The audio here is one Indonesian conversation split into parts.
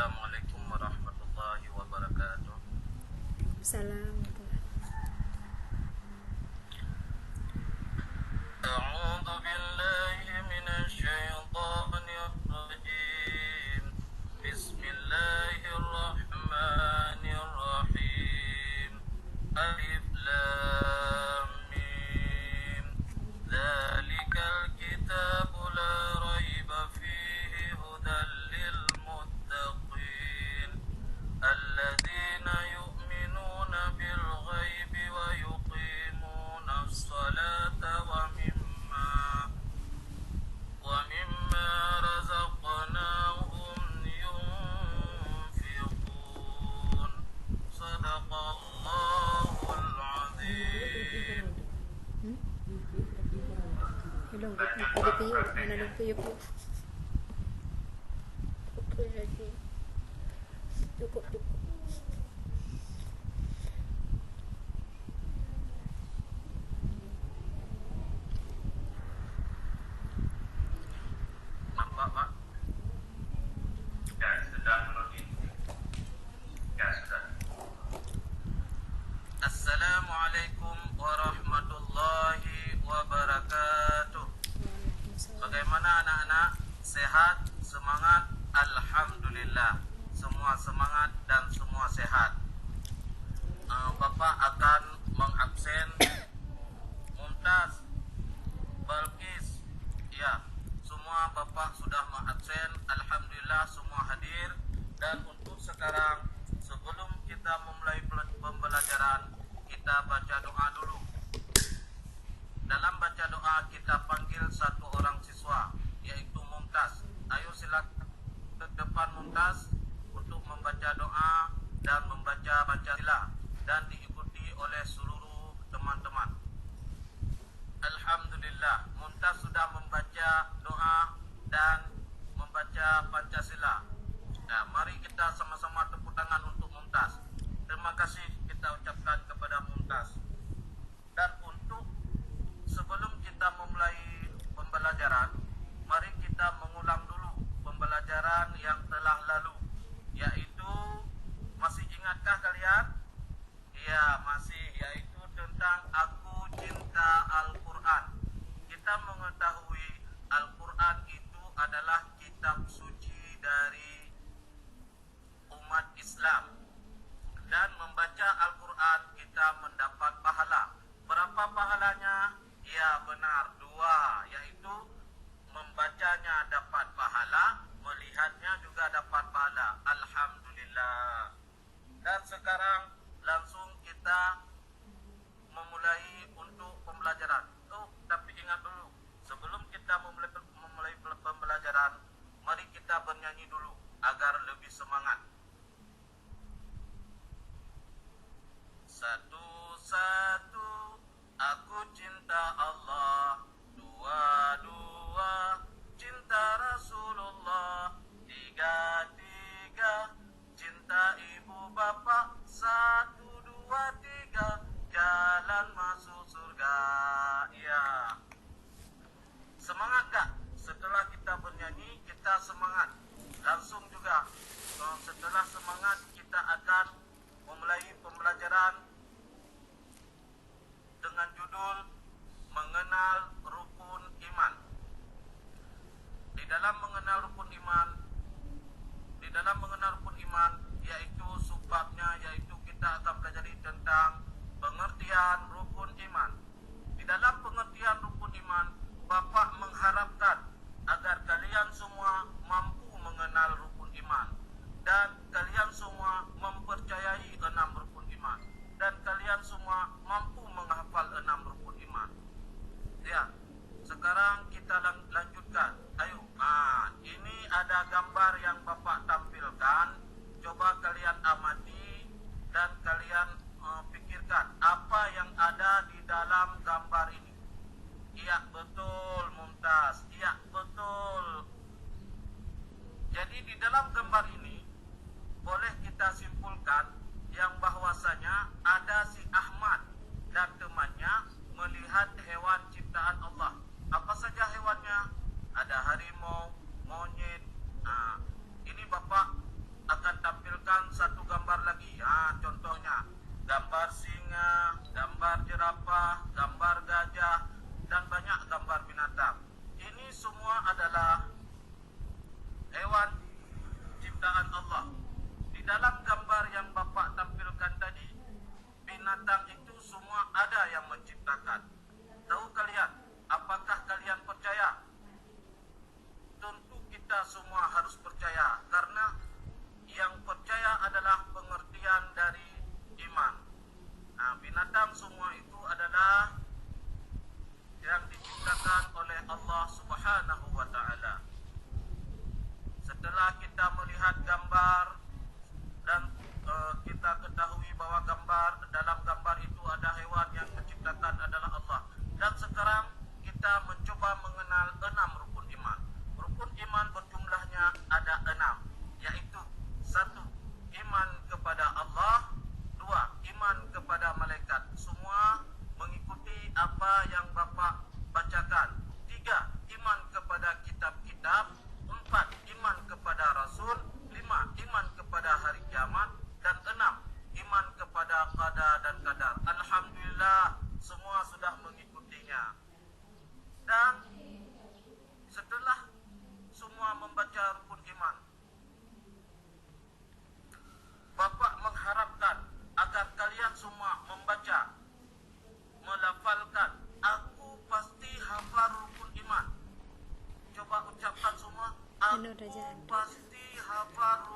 Assalamualaikum warahmatullahi wabarakatuh. Salam. A'udzu billahi minasy syaithanir rajim. Bismillahirrahmanirrahim. Alif lam mim. Dzalikal kitabu la raiba fihi hudan lil muttaqin. Alladzina yu'minuna bil ghaibi wa yuqimuna as-salata wa mimma razaqnahum yunfiqun. Shadaqallahul azim. Hello, ada tuyul. Mana ada tuyul pula? Okey lagi. Cukup. Nampak Pak? Ya, sedang login. Ya, sudah. Assalamualaikum warahmatullahi wabarakatuh. Bagaimana anak-anak? Sehat? Semangat? Alhamdulillah. Semua semangat dan semua sehat. Bapak akan mengabsen Mumtaz, Balkis. Ya, semua Bapak sudah mengabsen. Alhamdulillah semua hadir. Dan untuk sekarang, sebelum kita memulai pembelajaran, kita baca doa dulu. Dalam baca doa kita panggil satu orang siswa, yaitu Mumtaz. Ayo silakan ke depan Mumtaz untuk membaca doa dan membaca Pancasila dan diikuti oleh seluruh teman-teman. Alhamdulillah, Mumtaz sudah membaca doa dan membaca Pancasila. Nah, mari kita sama-sama tepuk tangan untuk Mumtaz. Terima kasih kita ucapkan kepada Mumtaz. Dan untuk sebelum kita memulai pembelajaran, mari kita mengulang dulu pembelajaran yang telah lalu, yaitu, masih ingatkah kalian? Ya, masih, yaitu tentang Aku Cinta Al-Quran. Kita mengetahui Al-Quran itu adalah kitab suci dari umat Islam. Dan membaca Al-Quran kita mendapat pahala. Berapa pahalanya? Ya benar, 2, yaitu membacanya dapat pahala, melihatnya juga dapat pahala. Alhamdulillah. Dan sekarang langsung kita memulai untuk pembelajaran. Tapi ingat dulu, sebelum kita memulai pembelajaran, mari kita bernyanyi dulu agar lebih semangat. Satu, aku cinta Allah. Dua, cinta Rasulullah. Tiga, cinta ibu bapak. 1, 2, 3, jalan masuk surga. Ya, semangat gak? Setelah kita bernyanyi, kita semangat. Langsung juga, setelah semangat kita akan memulai pembelajaran dengan judul Mengenal Rukun Iman. Di dalam mengenal rukun iman, yaitu subbabnya, yaitu kita akan pelajari tentang pengertian rukun iman. Di dalam pengertian rukun iman, Bapak mengharapkan agar kalian semua mampu mengenal rukun iman dan kalian semua mempercayai 6 rukun iman dan kalian semua mampu menghafal 6 rukun iman. Ya, sekarang kita lanjutkan. Ayo, ini ada gambar yang Bapak tampilkan. Coba kalian amati dan kalian pikirkan apa yang ada di dalam gambar ini. Iya, betul Mumtaz. Iya, betul. Jadi di dalam gambar ini boleh kita simpulkan yang bahwasanya ada si Ahmad dan temannya melihat hewan ciptaan Allah. Apa saja hewannya? Ada harimau, monyet. Ini Bapak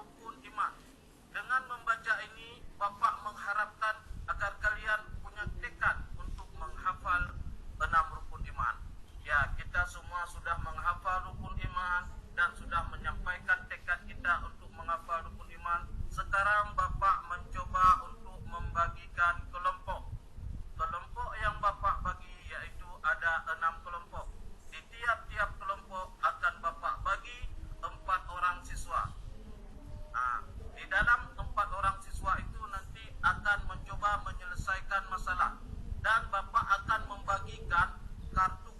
rukun iman. Dengan membaca ini, Bapak mengharapkan agar kalian punya tekad untuk menghafal 6 rukun iman. Ya, kita semua sudah menghafal rukun iman dan sudah menyampaikan tekad kita untuk menghafal rukun iman. Sekarang Bapak mencoba untuk membagikan kelompok. Kelompok yang Bapak bagi yaitu ada 6 kelompok. Di tiap-tiap kelompok akan Bapak bagi 4 orang siswa. Di dalam 4 orang siswa itu nanti akan mencoba menyelesaikan masalah dan Bapak akan membagikan kartu.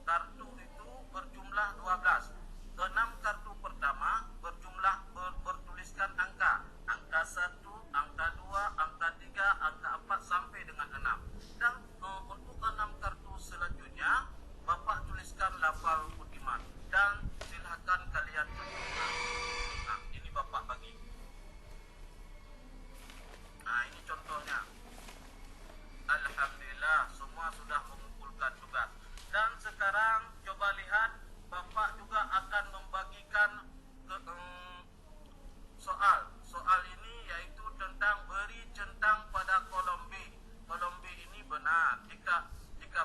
Kartu itu berjumlah 12. 6 kartu pertama berjumlah bertuliskan angka. Angka 1, angka 2, angka 3, angka 4 sampai dengan 6. Dan untuk 6 kartu selanjutnya Bapak tuliskan lafal rukun iman dan silakan kalian berdoa. Ini Bapak bagi. Ini contohnya. Alhamdulillah semua sudah mengumpulkan tugas. Dan sekarang coba lihat, Bapak juga akan membagikan soal. Soal ini yaitu tentang beri centang pada kolom B. Kolom B ini benar jika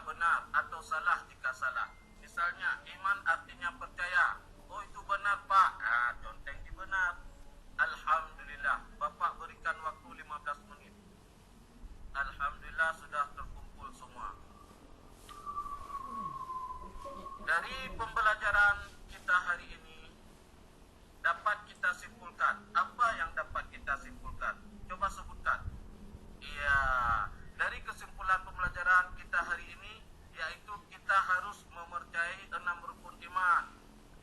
benar atau salah jika salah. Misalnya iman artinya percaya. Oh itu benar Pak. Conteng di benar. Alhamdulillah. Bapak berikan waktu 15 menit. Alhamdulillah sudah terkumpul semua. Dari pembelajaran kita hari ini dapat kita simpulkan. Apa yang dapat kita simpulkan? Coba sebutkan. Iya, dari kesimpulan pembelajaran kita hari ini yaitu kita harus mempercayai 6 rukun iman.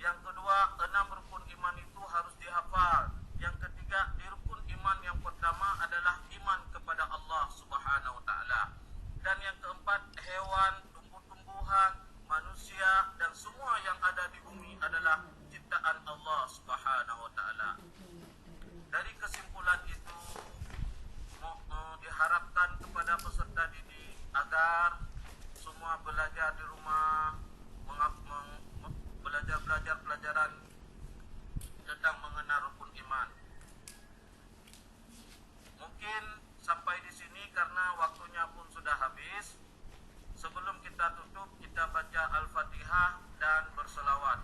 Yang kedua, 6 rukun iman itu harus dihafal. Yang ketiga, di rukun iman yang pertama adalah iman kepada Allah Subhanahu wa taala. Dan yang keempat, hewan, tumbuh-tumbuhan, manusia dan semua yang ada di bumi adalah ciptaan Allah Subhanahu wa taala. Dari kesimpulan itu diharapkan kepada peserta didik agar semua belajar di rumah, belajar pelajaran tentang mengenal rukun iman. Mungkin sampai di sini karena waktunya pun sudah habis. Sebelum kita tutup, kita baca Al-Fatihah dan berselawat.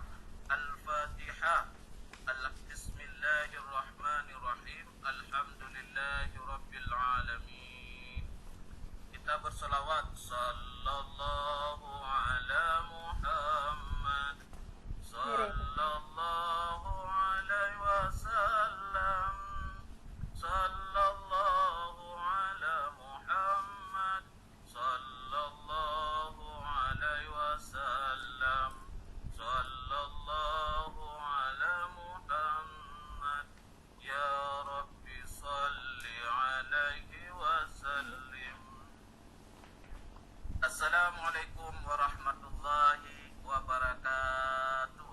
Al-Fatihah. Bismillahirrahmanirrahim. Alhamdulillahirabbil alamin. Kita berselawat sallallahu ala Muhammad sallallahu alaihi wasallam sallallahu ala Muhammad sallallahu alaihi wasallam sallallahu ala Muhammad ya Rabbi salli alaihi wasallim. Assalamualaikum warahmatullahi wabarakatuh.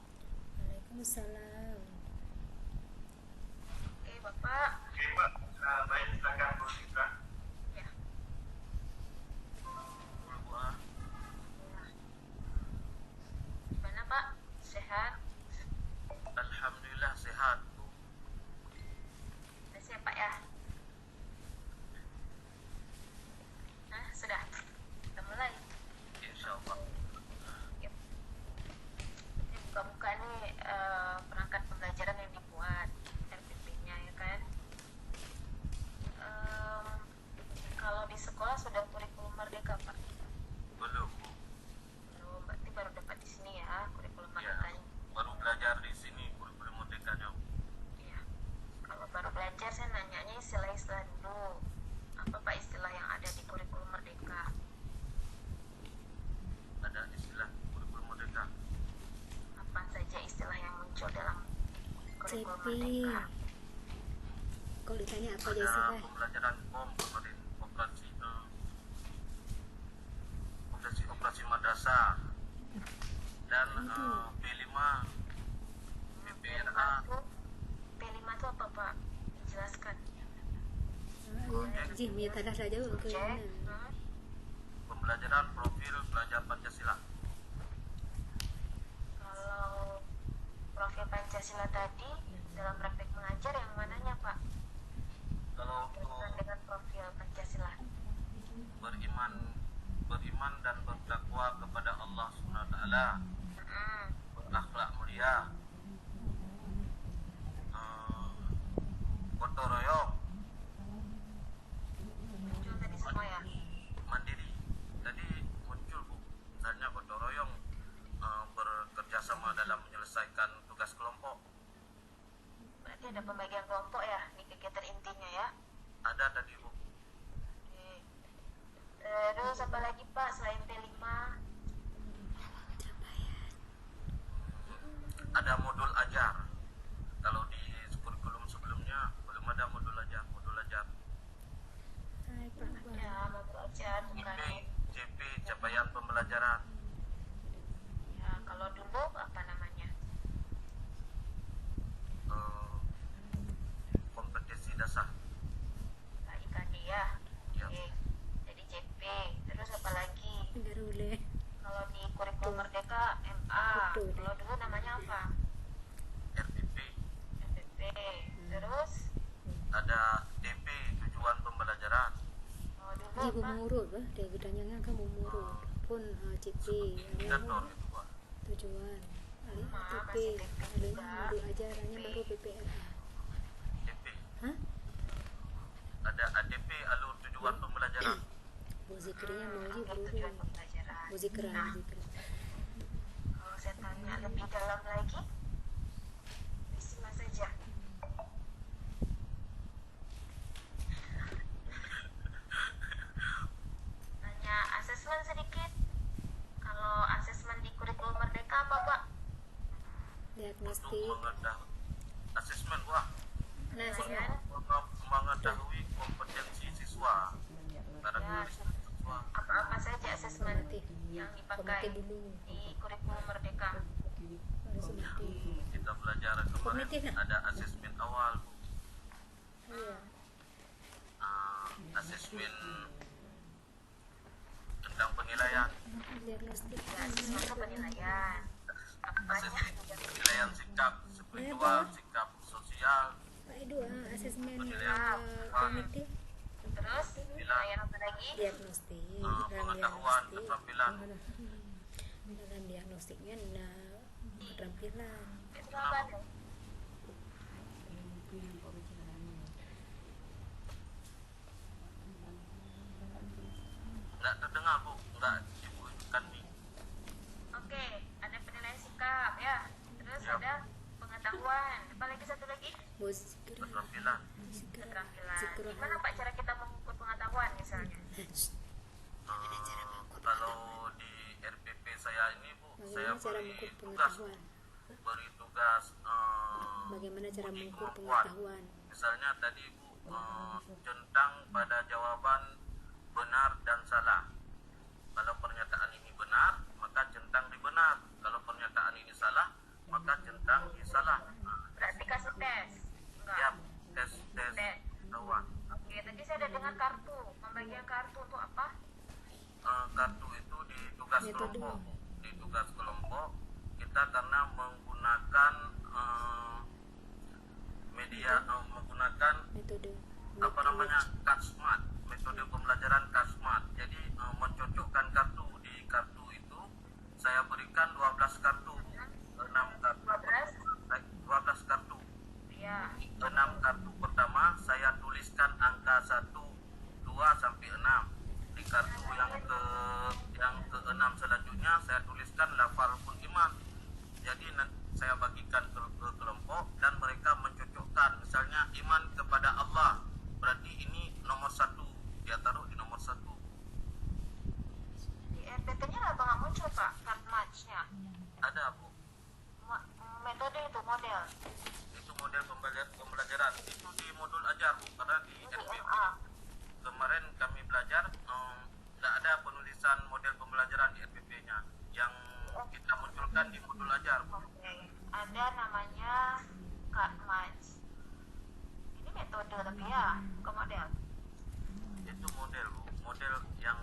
Waalaikumsalam. Oke, Bapak. Oke, Pak. Baik, silakan Bu Citra. Ya. Bu. Gimana, Pak? Sehat? Alhamdulillah sehat, Bu. Udah siap, Pak ya? Sudah. Kita mulai. Insyaallah. Yuk. Ini buka-buka nih perangkat pembelajaran yang dibuat RPP-nya ya kan. Kalau di sekolah sudah kurikulum merdeka, Pak? Belum, Bu. Belum, berarti baru dapat di sini ya kurikulum Ya, merdekanya. baru belajar di sini kurikulum merdekanya. Iya. Kalau baru belajar saya nanyanya istilah-istilah dulu. Apa Pak istilah yang ada di kurikulum merdeka? Ada istilah kurikulum merdeka. Apa saja istilah yang muncul dalam kurikulum CP. merdeka? Kalau ditanya apa aja Ada sih, Pak? pembelajaran kemarin operasi madrasah dan P5 PPRA. P5 itu apa Pak? Jelaskan. Jim, ya tadah saja ke Cek. mana? Pembelajaran profil pelajar Pancasila. Kalau profil Pancasila tadi dalam praktek mengajar yang mananya Pak? Kalau Berkaitan dengan profil Pancasila. beriman dan bertakwa kepada Allah Subhanahu wa taala, berakhlak mulia, gotong royong, Muncul tadi semua ya. mandiri. Tadi muncul Bu, misalnya gotong royong, bekerja sama dalam menyelesaikan tugas kelompok. Berarti ada pembagian kelompok ya di kegiatan intinya ya. Ada tadi Bu. Oke. Terus apa lagi Pak selain P5? Ada modul ajar. Kalau di kurikulum sebelumnya belum ada modul ajar. Hai Pak. Ya, mau belajar bukan. JP capaian pembelajaran. Ya, kalau dulu apa namanya? Kompetensi dasar. Pak IKD ya. Ya. Oke. Jadi JP. Terus apa lagi? Enggak boleh. Kalau di kurikulum Merdeka MA. Betul. Kalau dulu namanya apa? RPP. FPP. Terus Ada DP tujuan pembelajaran. kalau dulu Ibu apa? murut bah, dia gedanya kamu murut. Pun CP, Indikator itu Pak. tujuan. Ali Ma, ATP, masih TP Ali juga. modul ajarannya baru PPRA. DP. Hah? Ada ADP alur tujuan pembelajaran. Bu Zikrinya mau uji Alur belum? tujuan pembelajaran. Bu Zikra, Nah, Bu Zikra. kalau saya tanya lebih dalam lagi, bismillah saja. Nanya asesmen sedikit. Kalau asesmen di kurikulum Merdeka apa Pak? Untuk Diagnostik. mengetahui asesmen Wah. Nah, Penilaian. Mengetahui kompetensi siswa. Karakteristik siswa. Apa-apa saja asesmen Formatif. yang dipakai Formatif dulu. di kurikulum Merdeka. Baru formatif. Kita belajar kemarin Kognitif, nak? ada asesmen awal Bu. Iya. Asesmen tentang penilaian, Diagnostik. Ya, asesmen itu penilaian. Apanya? asesmen penilaian sikap spiritual, sikap sosial, Pak Edu, asesmen Penilaian. kognitif, Terus penilaian apa lagi? diagnostik, pengetahuan, keterampilan. dalam diagnostiknya nah keterampilan. Itu apa tuh? Nggak terdengar Bu, nggak Ibu kan nih. Oke, ada penilaian sikap ya. Terus Ya. ada pengetahuan. Apa lagi satu lagi? Bu Zikra, Keterampilan. Zikra, Keterampilan. Zikra. Gimana Pak cara kita mengukur pengetahuan misalnya? Kalau di RPP saya ini Bu, saya Bagaimana cara beri mengukur tugas, pengetahuan? Bagaimana cara uji mengukur kemampuan. pengetahuan? Misalnya tadi Bu, centang pada jawaban benar dan salah. Kalau pernyataan ini benar, maka centang di benar. Kalau pernyataan ini salah, maka centang di salah. Berarti kasih tes. Enggak. Ya, tes Tes. pengetahuan. Oke, tadi saya ada dengar kartu. Pembagian kartu untuk apa? Kartu itu di tugas Metode. kelompok. Di tugas kelompok kita karena menggunakan media, menggunakan Metode apa namanya Kasmat, metode pembelajaran Kasmat. Jadi mencocokkan kartu. Di kartu itu saya berikan 12 kartu, 6 kartu, 12 kartu. Ya. 6 kartu pertama saya tuliskan angka 1, 2 sampai 6. Di kartu yang ke-6 selanjutnya saya tuliskan lafal rukun iman. Jadi saya bagikan ke kelompok dan mereka mencocokkan. Misalnya iman kepada Allah, berarti ini nomor 1, dia taruh di nomor 1. Di RPT-nya apa nggak muncul Pak? Card match-nya. Ada Bu, Metode itu model. itu model pembelajaran. Itu di modul ajar Bu, karena di Itu RPP MA. kemarin kami belajar tidak ada penulisan model pembelajaran di RPP-nya. Yang kita munculkan di modul ajar Bu. Oke. Ada namanya card match. Ini metode tapi ya, bukan model. Itu model Bu, model yang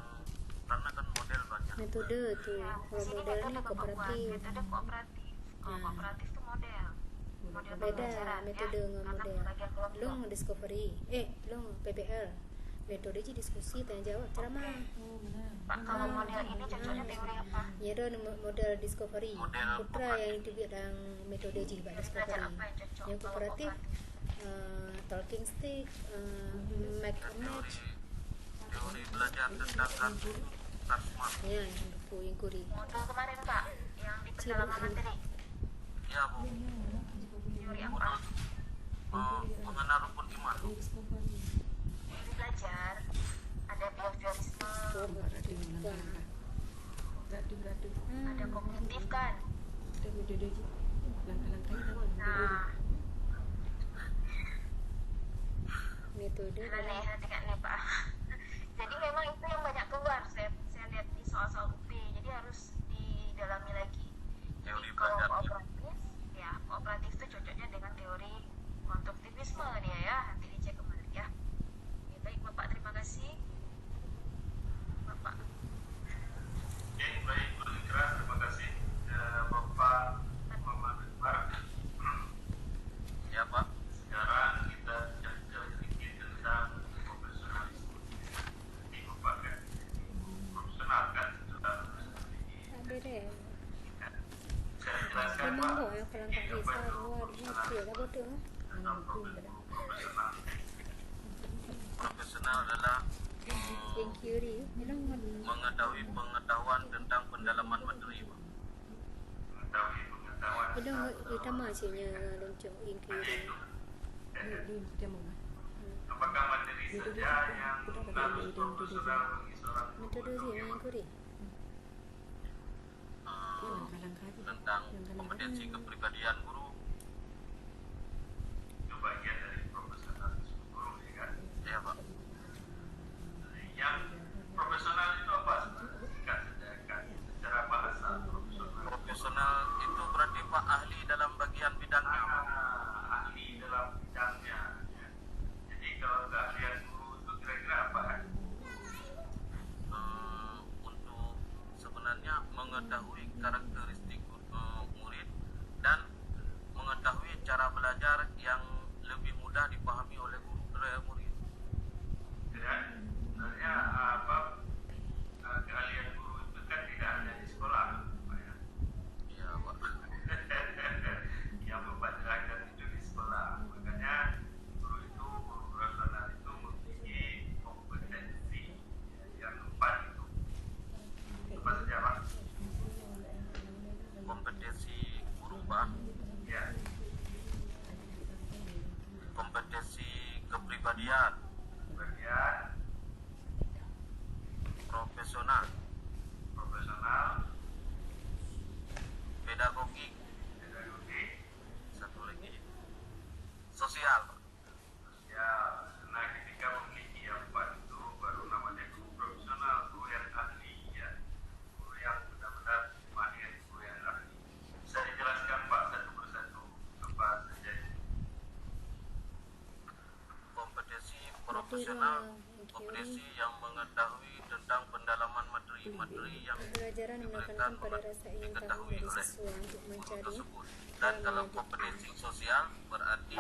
karena kan model banyak. metode tuh. Ya, di Kalau sini modelnya metode Bapak buat kooperatif. metode kooperatif. Kalau Nah. kooperatif itu model. model Beda pembelajaran metode ya, dengan karena model. pembagian kelompok. Long discovery, long PBL. Metode je diskusi tanya jawab ceramah. Pak, kalau model ini cocoknya teori apa? Ya ada model discovery. Model Putra yang itu bidang metode je Belajar buat discovery. apa yang cocok? Yang Kalau kooperatif talking stick, make a match. Teori belajar tentang kartu smart. Ya, yang buku inquiry. modul kemarin Pak, yang di pendalaman materi, Ya Bu, teori apa? mengenal rukun iman. Teori belajar, ada behaviorisme, ada kognitif kan? Nah, Metode nah nih, perhatikan nih Pak. Jadi memang itu yang banyak keluar, saya lihat di soal-soal UP, jadi harus didalami lagi. Teori Jadi kalau belajarnya. kooperatif, ya kooperatif itu cocoknya dengan teori konstruktivisme dia ya, nanti dicek kembali ya. Oke, baik Bapak, terima kasih. Bapak. Oke, baik Bu Ikra, terima kasih. Bapak Muhammad Akbar. Ya Pak, sekarang kita bicara sedikit tentang profesionalisme. Ini Bapak kan profesional kan sudah ada deh. saya jelaskan Memang Pak. kok yang kalau tak bisa luar dia lah betul. Profesional. Profesional adalah Inquiry, memang mengetahui pengetahuan tentang pendalaman materi. Pak. Mengetahui pengetahuan. itu utama sihnya lonceng inquiry. Apakah materi saja yang harus profesional bagi seorang guru Metode untuk sih yang inquiry. tentang kompetensi kepribadian guru itu bagian dari profesionalisme guru ya kan? Ya Pak. Yang profesional itu apa? Singkat saja kan? Secara bahasa profesional. Profesional itu berarti Pak ahli dalam bagian bidangnya. Ahli dalam bidangnya. Ya. Jadi kalau keahlian guru itu kira-kira apa? Untuk sebenarnya mengetahui karakteristik murid dan mengetahui cara belajar yang lebih mudah dipahami oleh guru oleh murid. Dan sebenarnya keahlian guru itu kan tidak hanya di sekolah, Pak ya. Iya Pak. Yang membacakan itu di sekolah. Makanya guru profesional itu memiliki kompetensi yang 4 itu. Apa saja Pak? Kompetensi guru Pak. Ya. Kompetensi kepribadian. Profesional. Pedagogik. Satu lagi. Sosial. Nah, ketika memiliki yang 4 itu baru namanya guru profesional, guru yang ahli ya. Guru yang benar-benar mahir, guru yang ahli. Bisa dijelaskan Pak satu persatu apa saja itu? Kompetensi profesional, kompetensi yang mengetahui tentang pendalaman materi-materi yang Pembelajaran menekankan pada rasa ingin tahu diketahui dari oleh siswa untuk guru mencari tersebut. Dan kalau kompetensi sosial berarti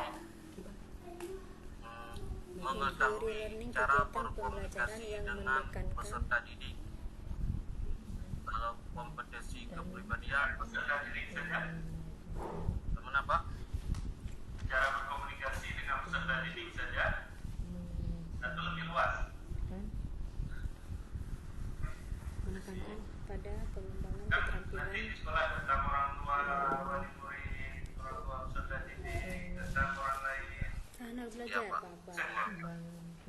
mengetahui learning cara kegiatan pembelajaran berkomunikasi yang dengan menekankan peserta didik. Kalau kompetensi kepribadian peserta didik saja. Bagaimana Pak? Cara berkomunikasi dengan peserta didik saja atau lebih luas? pada pengembangan Kan keterampilan nanti di sekolah tentang orang tua, wali murid, orang tua peserta didik, tentang orang lain. anak Ya belajar Pak, baba.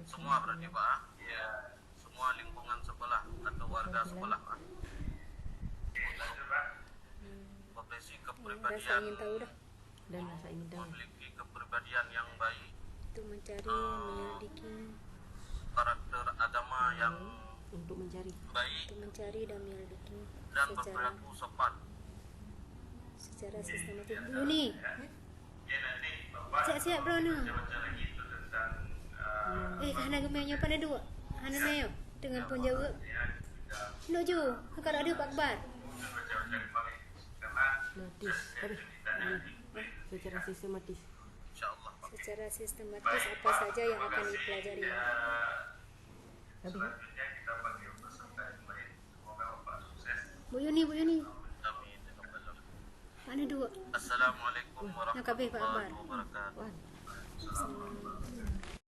semua berarti Pak? Ya, semua lingkungan sekolah atau warga sekolah Pak. Lanjut Pak. Kompetensi Rasa kepribadian ingin tahu dah memiliki kepribadian yang baik, untuk mencari menyelidiki karakter agama yang untuk mencari baik untuk mencari dan menyelidiki dan secara berperilaku sopan. sistematis. Uni Ya nanti Bapak siap-siap bro nu. baca lagi itu tentang Hana gemenya pada dua. Hana meyo dengan pun jawab. Lo ju, kalau ada Pak Bar. baca-baca kembali karena notis ditanya secara sistematis. InsyaAllah. Secara sistematis apa saja yang akan dipelajari? Habis kan? Bu Yuni. Amin. Mana dua? Assalamualaikum Nak habis Pak Akbar. warahmatullahi wabarakatuh. Wan. Assalamualaikum.